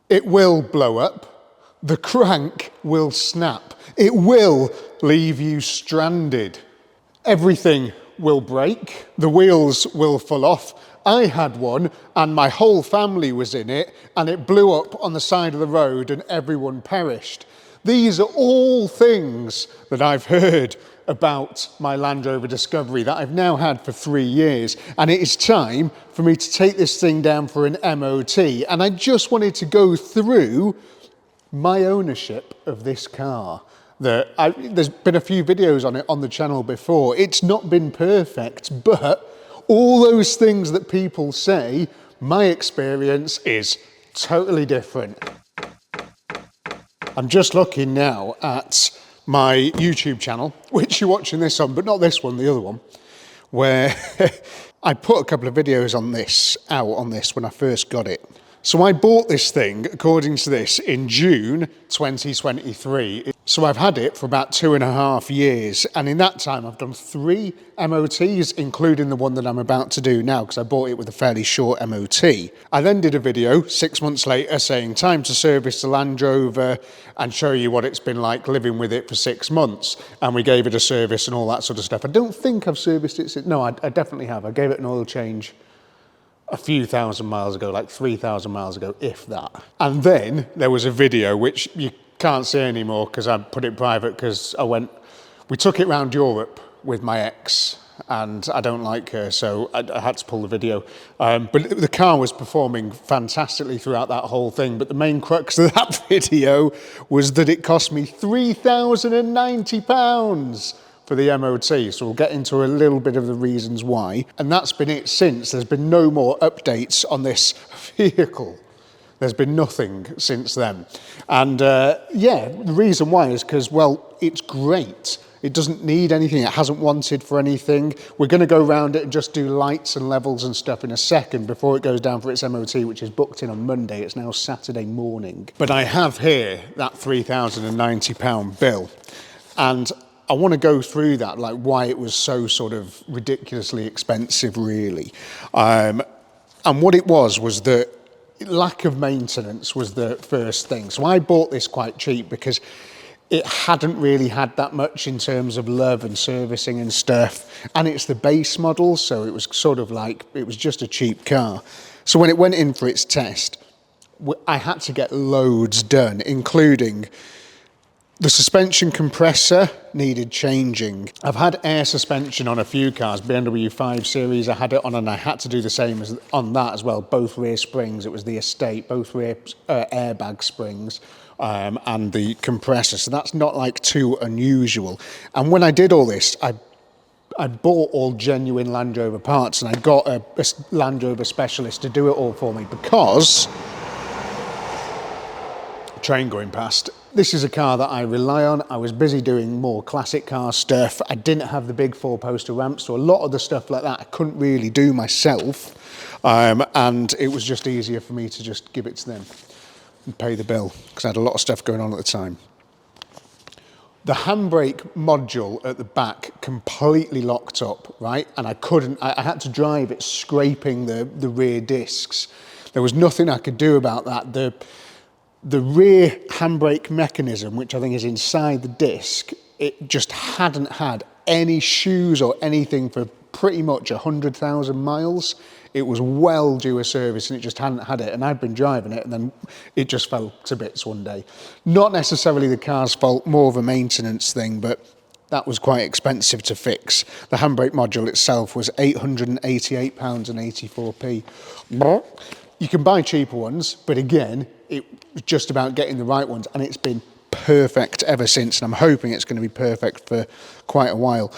It will blow up. The crank will snap. It will leave you stranded. Everything will break. The wheels will fall off. I had one and my whole family was in it and it blew up on the side of the road and everyone perished. These are all things that I've heard about my Land Rover Discovery that I've now had for 3 years, and it is time for me to take this thing down for an MOT. And I just wanted to go through my ownership of this car. There's been a few videos on it on the channel before. It's not been perfect, but all those things that people say, my experience is totally different. I'm just looking now at my YouTube channel, which you're watching this on, but not this one, the other one, where I put a couple of videos on this, when I first got it. So I bought this thing, according to this, in June 2023. So I've had it for about 2.5 years. And in that time, I've done 3 MOTs, including the one that I'm about to do now, because I bought it with a fairly short MOT. I then did a video 6 months later saying, time to service the Land Rover and show you what it's been like living with it for 6 months. And we gave it a service and all that sort of stuff. I don't think I've serviced it since. No, I definitely have. I gave it an oil change a few thousand miles ago, like 3,000 miles ago, if that. And then there was a video which you can't see anymore because I put it private because we took it around Europe with my ex and I don't like her, so I had to pull the video. But the car was performing fantastically throughout that whole thing. But the main crux of that video was that it cost me £3,090 for the MOT, so we'll get into a little bit of the reasons why. And that's been it since. There's been no more updates on this vehicle. There's been nothing since then. And yeah, the reason why is because, well, it's great. It doesn't need anything. It hasn't wanted for anything. We're going to go around it and just do lights and levels and stuff in a second before it goes down for its MOT, which is booked in on Monday. It's now Saturday morning. But I have here that £3,090 bill. And I want to go through that, like why it was so sort of ridiculously expensive, really. And what it was that lack of maintenance was the first thing. So I bought this quite cheap because it hadn't really had that much in terms of love and servicing and stuff. And it's the base model, so it was sort of like, it was just a cheap car. So when it went in for its test, I had to get loads done, including the suspension compressor needed changing. I've had air suspension on a few cars, BMW 5 Series I had it on, and I had to do the same as on that as well. Both rear springs, it was the Estate, both rear airbag springs and the compressor. So that's not like too unusual. And when I did all this, I bought all genuine Land Rover parts and I got a Land Rover specialist to do it all for me because train going past. This is a car that I rely on. I was busy doing more classic car stuff. I didn't have the big 4-poster ramp, so a lot of the stuff like that I couldn't really do myself. And it was just easier for me to just give it to them and pay the bill because I had a lot of stuff going on at the time. The handbrake module at the back completely locked up, right? And I had to drive it scraping the rear discs. There was nothing I could do about that. The rear handbrake mechanism, which I think is inside the disc, it just hadn't had any shoes or anything for pretty much 100,000 miles. It was well due a service and it just hadn't had it. And I'd been driving it and then it just fell to bits one day. Not necessarily the car's fault, more of a maintenance thing, but that was quite expensive to fix. The handbrake module itself was £888.84p. You can buy cheaper ones, but again, it was just about getting the right ones, and it's been perfect ever since, and I'm hoping it's going to be perfect for quite a while.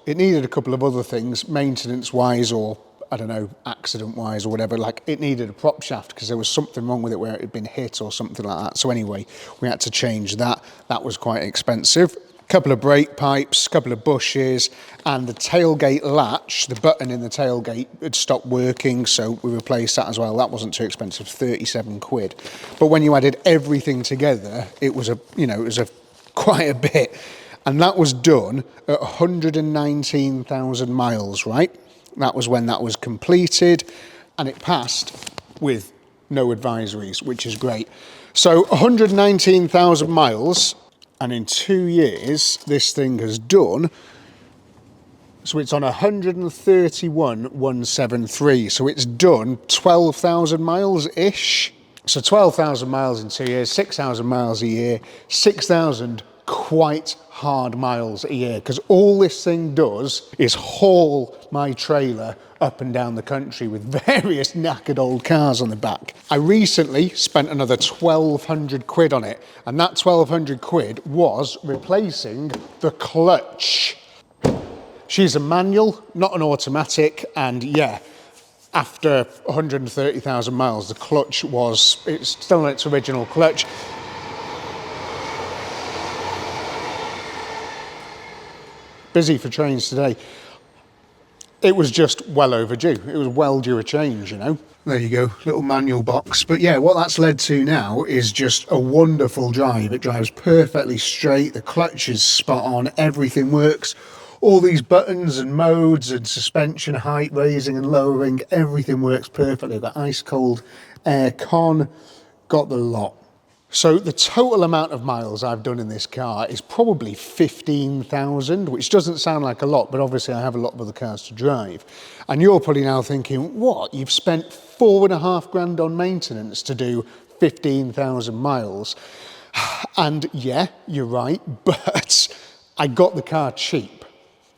It needed a couple of other things, maintenance-wise or, I don't know, accident-wise or whatever. Like, it needed a prop shaft because there was something wrong with it where it had been hit or something like that. So anyway, we had to change that. That was quite expensive. Couple of brake pipes, couple of bushes, and the tailgate latch, the button in the tailgate had stopped working, so we replaced that as well. That wasn't too expensive, 37 quid. But when you added everything together, it was quite a bit. And that was done at 119,000 miles, right? That was when that was completed, and it passed with no advisories, which is great. So 119,000 miles, and in 2 years, this thing has done, so it's on 131,173. So it's done 12,000 miles-ish. So 12,000 miles in 2 years, 6,000 miles a year, 6,000 quite hard miles a year, because all this thing does is haul my trailer up and down the country with various knackered old cars on the back. I recently spent another 1,200 quid on it, and that 1,200 quid was replacing the clutch. She's a manual, not an automatic, and yeah, after 130,000 miles, the clutch it's still on its original clutch. Busy for trains today. It was just well overdue. It was well due a change, you know. There you go, little manual box. But yeah, what that's led to now is just a wonderful drive. It drives perfectly straight, the clutch is spot on, everything works. All these buttons and modes and suspension height, raising and lowering, everything works perfectly. Got ice cold air con, got the lot. So the total amount of miles I've done in this car is probably 15,000, which doesn't sound like a lot, but obviously I have a lot of other cars to drive. And you're probably now thinking, what? You've spent 4.5 grand on maintenance to do 15,000 miles. And yeah, you're right, but I got the car cheap.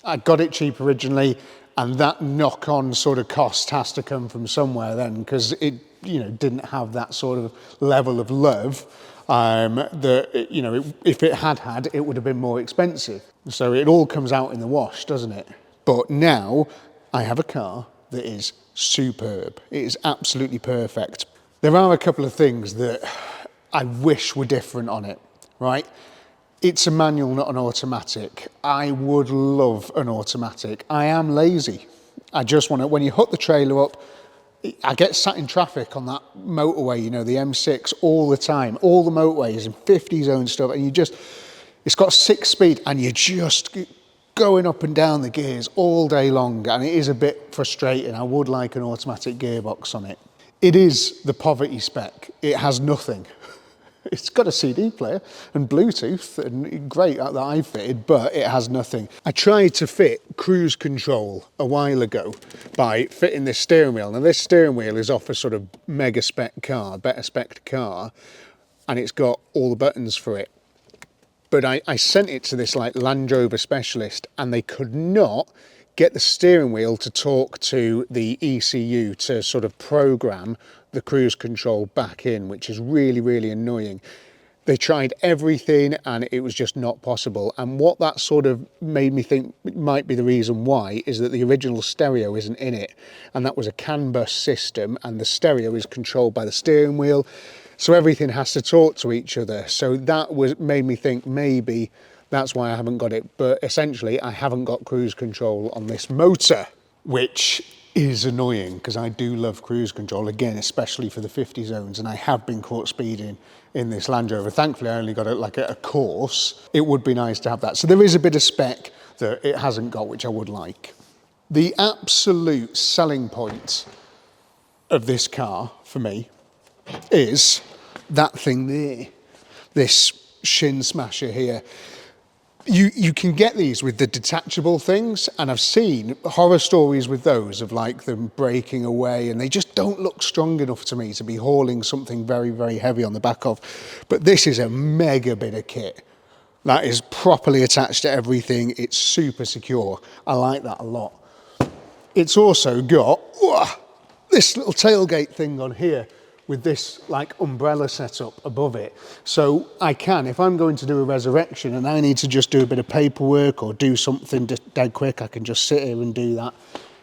I got it cheap originally, and that knock-on sort of cost has to come from somewhere then, because it, you know, didn't have that sort of level of love that, you know, if it had, it would have been more expensive. So it all comes out in the wash, doesn't it? But now I have a car that is superb. It is absolutely perfect. There are a couple of things that I wish were different on it, right? It's a manual, not an automatic. I would love an automatic. I am lazy. I just want to, when you hook the trailer up, I get sat in traffic on that motorway, you know, the M6 all the time, all the motorways and 50 zone stuff, and it's got 6 speed and you're just going up and down the gears all day long, and it is a bit frustrating. I would like an automatic gearbox on it. It is the poverty spec. It has nothing. It's got a CD player and Bluetooth, and great that I fitted, but it has nothing. I tried to fit cruise control a while ago by fitting this steering wheel. Now this steering wheel is off a sort of mega spec car, better spec car, and it's got all the buttons for it. But I sent it to this like Land Rover specialist, and they could not get the steering wheel to talk to the ECU to sort of program the cruise control back in, which is really, really annoying. They tried everything and it was just not possible. And what that sort of made me think might be the reason why is that the original stereo isn't in it. And that was a CAN bus system, and the stereo is controlled by the steering wheel. So everything has to talk to each other. So that made me think maybe that's why I haven't got it. But essentially I haven't got cruise control on this motor, which is annoying because I do love cruise control, again, especially for the 50 zones, and I have been caught speeding in this Land Rover. Thankfully, I only got it like a course. It would be nice to have that. So there is a bit of spec that it hasn't got, which I would like. The absolute selling point of this car for me is that thing there, this shin smasher here. You can get these with the detachable things, and I've seen horror stories with those of like them breaking away, and they just don't look strong enough to me to be hauling something very, very heavy on the back of. But this is a mega bit of kit that is properly attached to everything. It's super secure. I like that a lot. It's also got this little tailgate thing on here with this like umbrella setup above it. So I can, if I'm going to do a resurrection and I need to just do a bit of paperwork or do something dead quick, I can just sit here and do that.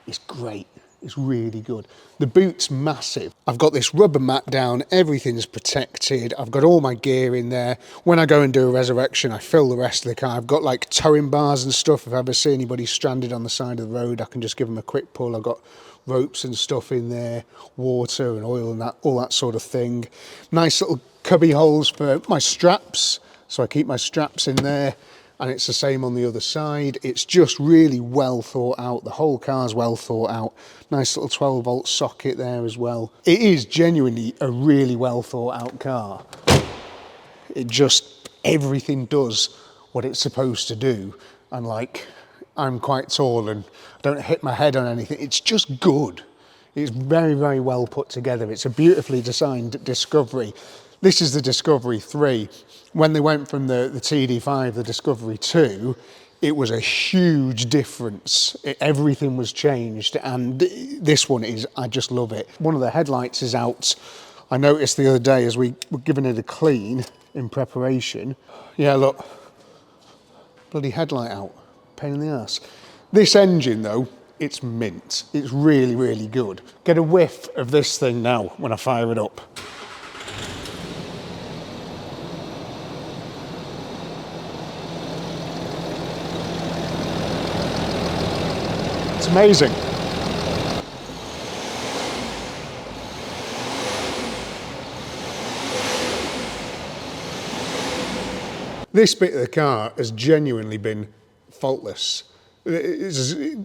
It's great. It's really good. The boot's massive. I've got this rubber mat down, everything's protected. I've got all my gear in there. When I go and do a resurrection, I fill the rest of the car. I've got like towing bars and stuff. If I ever see anybody stranded on the side of the road, I can just give them a quick pull. I've got ropes and stuff in there, water and oil and that, all that sort of thing. Nice little cubby holes for my straps, so I keep my straps in there. and it's the same on the other side. It's just really well thought out. The whole car's well thought out. Nice little 12-volt socket there as well. It is genuinely a really well thought out car. It just, everything does what it's supposed to do. And like, I'm quite tall and I don't hit my head on anything. It's just good. It's very, very well put together. It's a beautifully designed Discovery. This is the Discovery 3. When they went from the TD5, the Discovery 2, it was a huge difference. Everything was changed, and this one is, I just love it. One of the headlights is out. I noticed the other day as we were giving it a clean in preparation. Yeah, look, bloody headlight out. Pain in the ass. This engine though, it's mint. It's really, really good. Get a whiff of this thing now when I fire it up. It's amazing. This bit of the car has genuinely been faultless.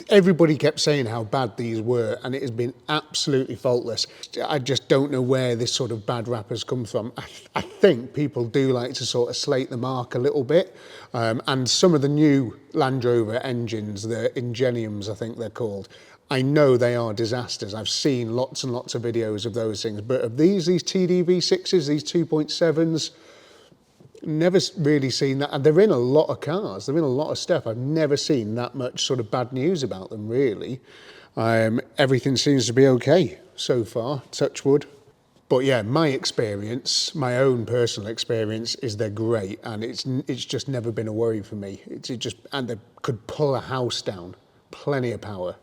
Everybody kept saying how bad these were, and it has been absolutely faultless. I just don't know where this sort of bad rap has come from. I think people do like to sort of slate the mark a little bit, and some of the new Land Rover engines, the Ingeniums I think they're called, I know they are disasters. I've seen lots and lots of videos of those things, but of these TDV6s, these 2.7s, never really seen that. And they're in a lot of cars, they're in a lot of stuff. I've never seen that much sort of bad news about them, really. Everything seems to be okay so far, touch wood. But yeah, my experience, my own personal experience, is they're great, and it's just never been a worry for me. And they could pull a house down, plenty of power.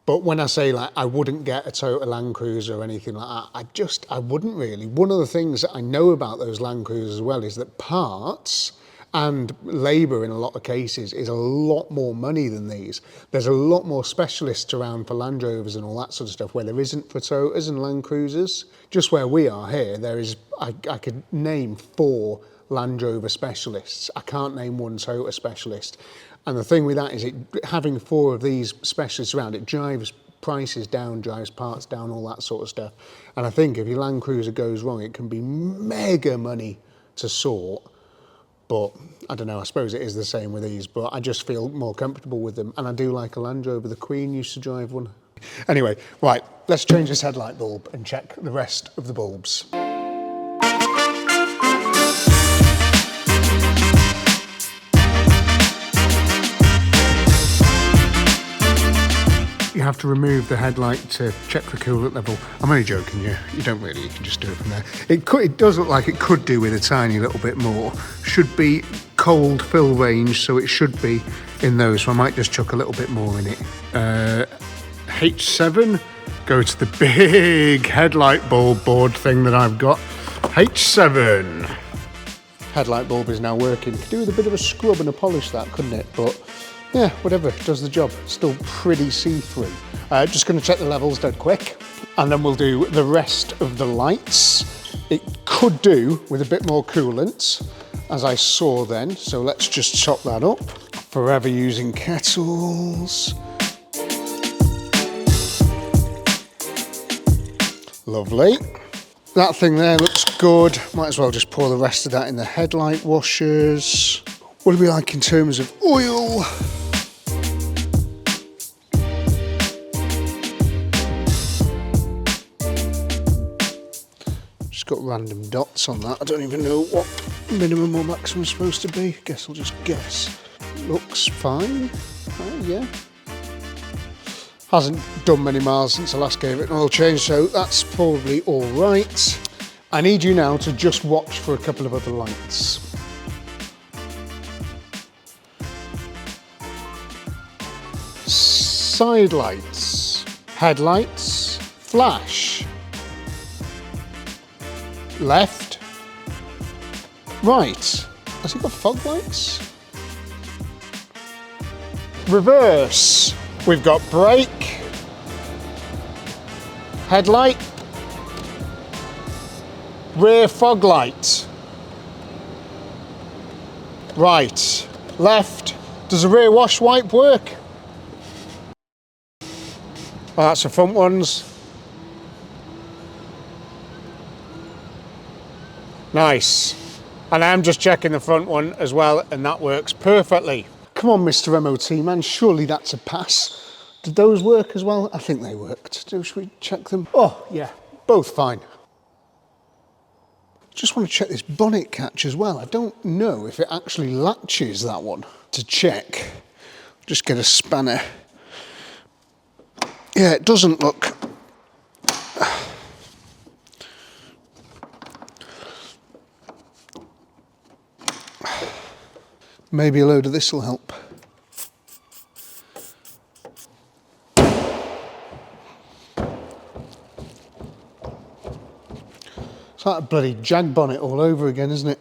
But when I say like I wouldn't get a Toyota Land Cruiser or anything like that, I wouldn't really. One of the things that I know about those Land Cruisers as well is that parts and labour in a lot of cases is a lot more money than these. There's a lot more specialists around for Land Rovers and all that sort of stuff where there isn't for Toyotas and Land Cruisers. Just where we are here, there is, I could name 4 Land Rover specialists. I can't name one Toyota specialist. And the thing with that is having 4 of these specialists around, it drives prices down, drives parts down, all that sort of stuff. And I think if your Land Cruiser goes wrong, it can be mega money to sort. But I don't know, I suppose it is the same with these, but I just feel more comfortable with them. And I do like a Land Rover. The Queen used to drive one. Anyway, right, let's change this headlight bulb and check the rest of the bulbs. You have to remove the headlight to check for coolant level. I'm only joking, you don't really, you can just do it from there. It does look like it could do with a tiny little bit more. Should be cold fill range, so it should be in those, so I might just chuck a little bit more in it. H7, go to the big headlight bulb board thing that I've got. H7. Headlight bulb is now working. Could do with a bit of a scrub and a polish that, couldn't it? But yeah, whatever, does the job. Still pretty see-through. Just going to check the levels dead quick, and then we'll do the rest of the lights. It could do with a bit more coolant, as I saw then, so let's just chop that up. Forever using kettles. Lovely. That thing there looks good. Might as well just pour the rest of that in the headlight washers. What do we like in terms of oil? Just got random dots on that. I don't even know what minimum or maximum is supposed to be. Guess I'll just guess. Looks fine. Yeah. Hasn't done many miles since I last gave it an oil change, so that's probably all right. I need you now to just watch for a couple of other lights. Side lights, headlights, flash, left, right. Has it got fog lights? Reverse. We've got brake, headlight, rear fog light. Right, left. Does the rear wash wipe work? Oh, that's the front ones. Nice. And I'm just checking the front one as well, and that works perfectly. Come on, Mr. MOT man, surely that's a pass. Did those work as well? I think they worked. Should we check them? Oh, yeah, both fine. Just want to check this bonnet catch as well. I don't know if it actually latches, that one. To check, just get a spanner. Yeah, it doesn't look. Maybe a load of this will help. It's like a bloody jag bonnet all over again, isn't it?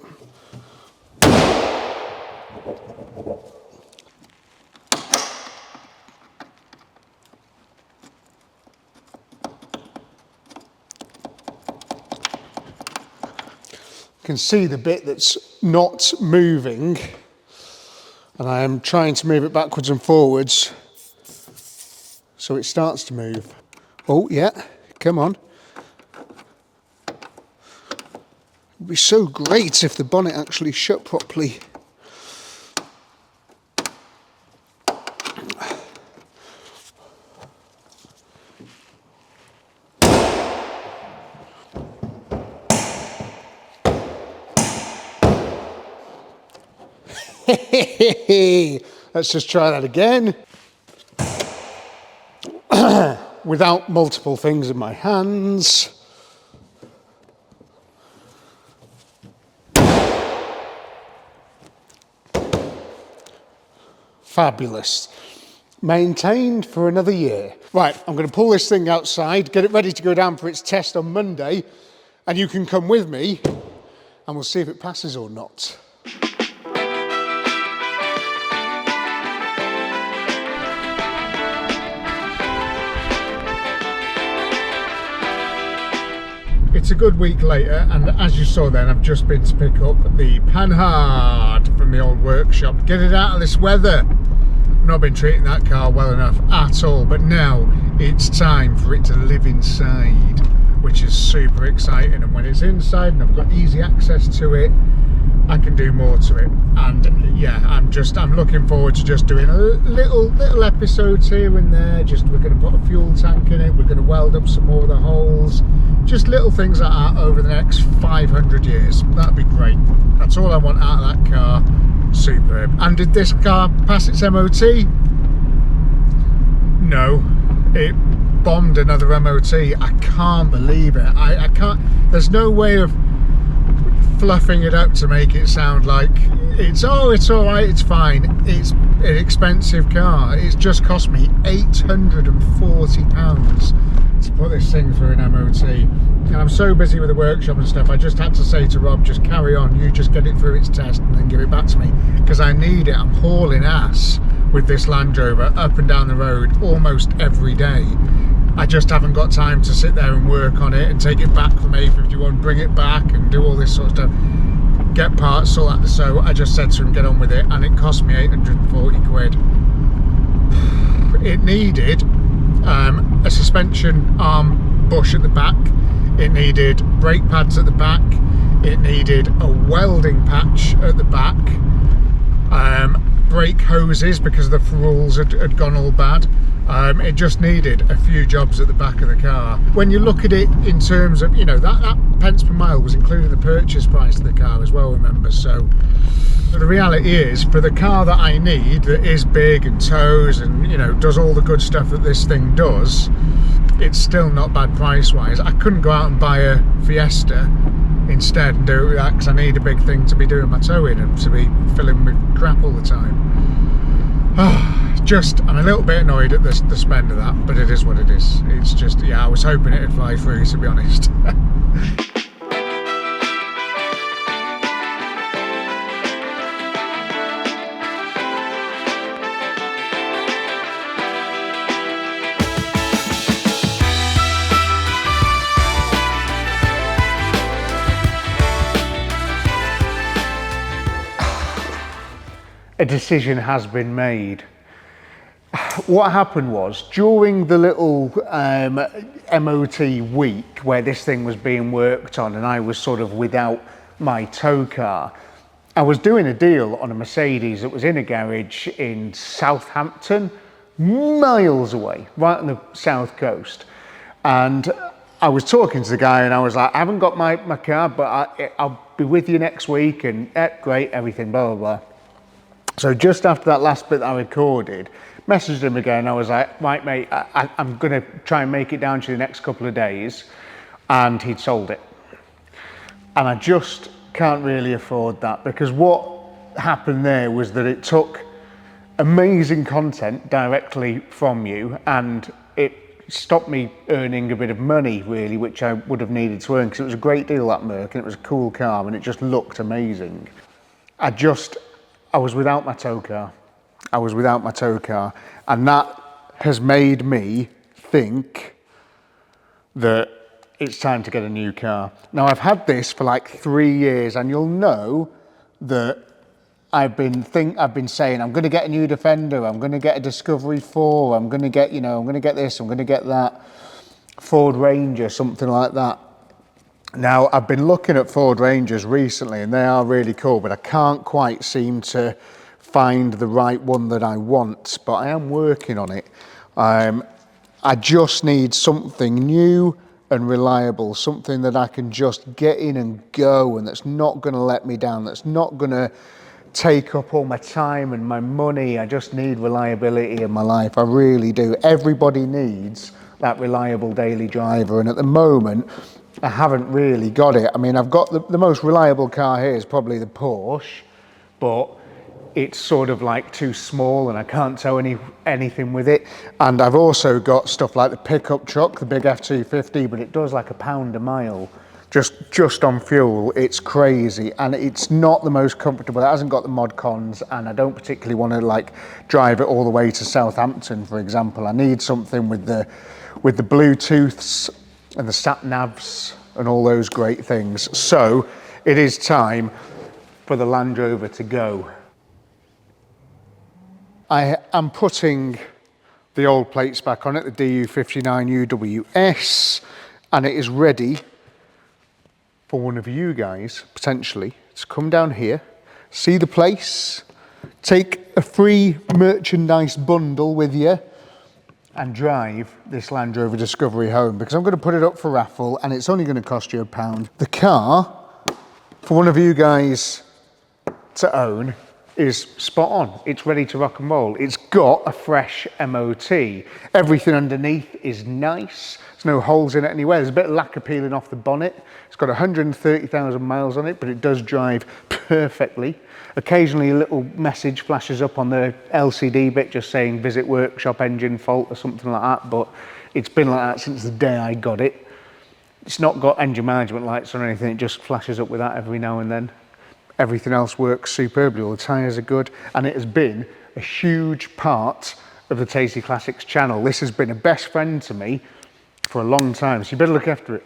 You can see the bit that's not moving, and I am trying to move it backwards and forwards so it starts to move. Oh yeah, come on. It would be so great if the bonnet actually shut properly. Let's just try that again. Without multiple things in my hands. Fabulous. Maintained for another year. Right, I'm going to pull this thing outside, get it ready to go down for its test on Monday, and you can come with me and we'll see if it passes or not. It's a good week later, and as you saw then, I've just been to pick up the Panhard from the old workshop. Get it out of this weather. I've not been treating that car well enough at all, but now it's time for it to live inside, which is super exciting. And when it's inside and I've got easy access to it, I can do more to it. And yeah, I'm looking forward to just doing a little episodes here and there. We're going to put a fuel tank in it, we're going to weld up some more of the holes, just little things like that over the next 500 years. That'd be great. That's all I want out of that car. Superb. And did this car pass its MOT? No, it bombed another MOT. I can't believe it. I can't, there's no way of fluffing it up to make it sound like it's all right, it's fine. It's an expensive car. It's just cost me £840 to put this thing through an MOT, and I'm so busy with the workshop and stuff, I just had to say to Rob, just carry on, you just get it through its test and then give it back to me, because I need it. I'm hauling ass with this Land Rover up and down the road almost every day. I just haven't got time to sit there and work on it and take it back from A51, bring it back and do all this sort of stuff, get parts, sort that. So I just said to him, get on with it, and it cost me 840 quid. It needed a suspension arm bush at the back, it needed brake pads at the back, it needed a welding patch at the back, brake hoses because the ferrules had gone all bad. It just needed a few jobs at the back of the car. When you look at it in terms of, you know, that pence per mile was including the purchase price of the car as well, remember. So the reality is, for the car that I need, that is big and tows and, you know, does all the good stuff that this thing does, it's still not bad price wise. I couldn't go out and buy a Fiesta instead and do that, because I need a big thing to be doing my towing and to be filling with crap all the time. I'm a little bit annoyed at the spend of that, but it is what it is. It's just, yeah, I was hoping it'd fly through, to be honest. a decision has been made. What happened was, during the little MOT week where this thing was being worked on and I was sort of without my tow car, I was doing a deal on a Mercedes that was in a garage in Southampton, miles away, right on the south coast. And I was talking to the guy and I was like, I haven't got my car, but I'll be with you next week, and great, everything, blah, blah, blah. So just after that last bit that I recorded, messaged him again. I was like, right, mate, I'm going to try and make it down to the next couple of days. And he'd sold it. And I just can't really afford that, because what happened there was that it took amazing content directly from you, and it stopped me earning a bit of money, really, which I would have needed to earn, because it was a great deal, that Merc, and it was a cool car, and it just looked amazing. I was without my tow car. I was without my tow car, and that has made me think that it's time to get a new car. Now, I've had this for like 3 years, and you'll know that I've been saying I'm going to get a new Defender, I'm going to get a Discovery 4, I'm going to get, I'm going to get this, I'm going to get that, Ford Ranger, something like that. Now, I've been looking at Ford Rangers recently, and they are really cool, but I can't quite seem to find the right one that I want, but I am working on it. I just need something new and reliable, something that I can just get in and go, and that's not going to let me down, that's not going to take up all my time and my money. I just need reliability in my life, I really do. Everybody needs that reliable daily driver, and at the moment, I haven't really got it. I mean, I've got the most reliable car here is probably the Porsche, but it's sort of like too small and I can't tow anything with it. And I've also got stuff like the pickup truck, the big F250, but it does like £1 a mile just on fuel. It's crazy, and it's not the most comfortable. It hasn't got the mod cons, and I don't particularly want to like drive it all the way to Southampton, for example. I need something with the Bluetooths and the sat navs and all those great things. So it is time for the Land Rover to go. I am putting the old plates back on it, the DU59UWS, and it is ready for one of you guys, potentially, to come down here, see the place, take a free merchandise bundle with you, and drive this Land Rover Discovery home, because I'm going to put it up for raffle and it's only going to cost you £1. The car, for one of you guys to own, is spot on. It's ready to rock and roll. It's got a fresh MOT. Everything underneath is nice. There's no holes in it anywhere. There's a bit of lacquer peeling off the bonnet. It's got 130,000 miles on it, but it does drive perfectly. Occasionally a little message flashes up on the LCD bit just saying visit workshop, engine fault or something like that, but it's been like that since the day I got it. It's not got engine management lights or anything, it just flashes up with that every now and then. Everything else works superbly, all the tyres are good, and it has been a huge part of the Tasty Classics channel. This has been a best friend to me for a long time, so you better look after it.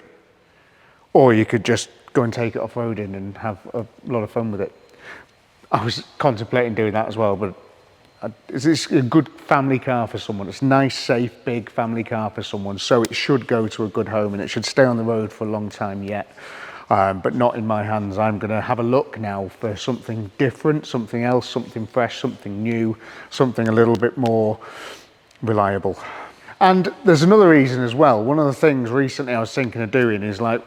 Or you could just go and take it off-roading and have a lot of fun with it. I was contemplating doing that as well, but it's a good family car for someone. It's a nice, safe, big family car for someone, so it should go to a good home and it should stay on the road for a long time yet. But not in my hands. I'm going to have a look now for something different, something else, something fresh, something new, something a little bit more reliable. And there's another reason as well. One of the things recently I was thinking of doing is like,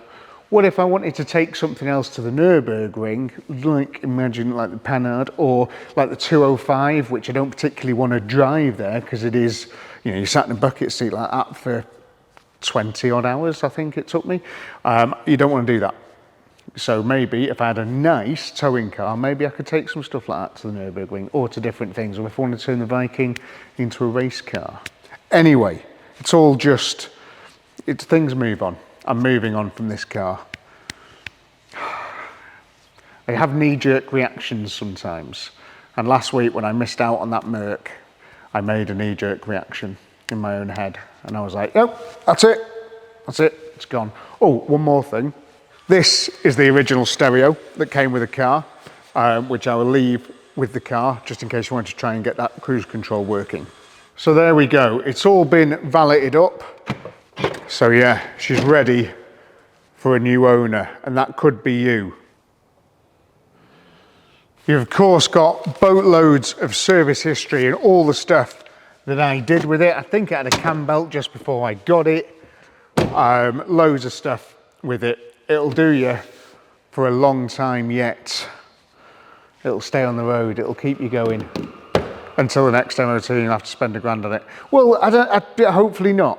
what if I wanted to take something else to the Nürburgring, like imagine like the Panhard or like the 205, which I don't particularly want to drive there because it is, you sat in a bucket seat like that for 20 odd hours, I think it took me. You don't want to do that. So maybe if I had a nice towing car, maybe I could take some stuff like that to the Nürburgring or to different things, or if I wanted to turn the Viking into a race car. Anyway, it's all just, things move on. I'm moving on from this car. I have knee-jerk reactions sometimes. And last week when I missed out on that Merc, I made a knee-jerk reaction in my own head. And I was like, oh, that's it, it's gone. Oh, one more thing. This is the original stereo that came with the car, which I will leave with the car, just in case you want to try and get that cruise control working. So there we go. It's all been valeted up. So yeah, she's ready for a new owner, and that could be you. You've of course got boatloads of service history and all the stuff that I did with it. I think I had a cam belt just before I got it. Loads of stuff with it. It'll do you for a long time yet. It'll stay on the road, it'll keep you going until the next MOT, and you'll have to spend £1,000 on it. Well, hopefully not.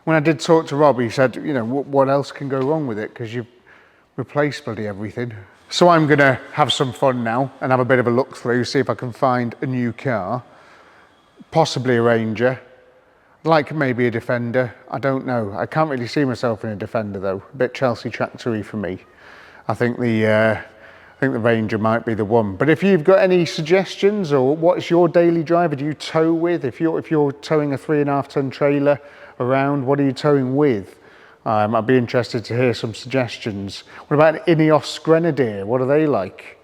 When I did talk to Rob, he said, you know, what else can go wrong with it? Because you've replaced bloody everything. So I'm gonna have some fun now and have a bit of a look through, see if I can find a new car, possibly a Ranger, like maybe a Defender, I don't know. I can't really see myself in a Defender though, a bit Chelsea tractor-y for me. I think the Ranger might be the one. But if you've got any suggestions, or what's your daily driver? Do you tow with? If you're towing a 3.5 ton trailer around, what are you towing with? I'd be interested to hear some suggestions. What about an Ineos Grenadier? What are they like?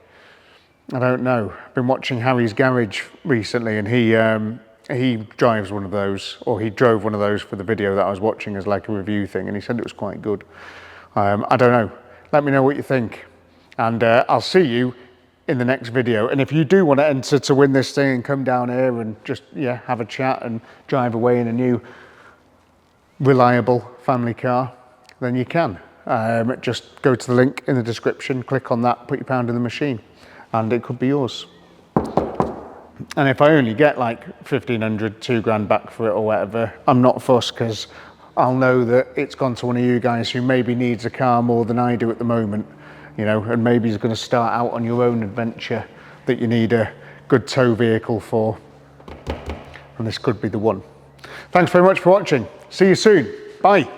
I don't know. I've been watching Harry's Garage recently, and he drives one of those, or he drove one of those for the video that I was watching as like a review thing, and he said it was quite good. I don't know. Let me know what you think. And I'll see you in the next video. And if you do want to enter to win this thing and come down here and just, yeah, have a chat and drive away in a new, reliable family car, then you can. Just go to the link in the description, click on that, put your pound in the machine, and it could be yours. And if I only get like 1,500, £2,000 back for it or whatever, I'm not fussed, because I'll know that it's gone to one of you guys who maybe needs a car more than I do at the moment. You know, and maybe he's going to start out on your own adventure that you need a good tow vehicle for. And this could be the one. Thanks very much for watching. See you soon. Bye.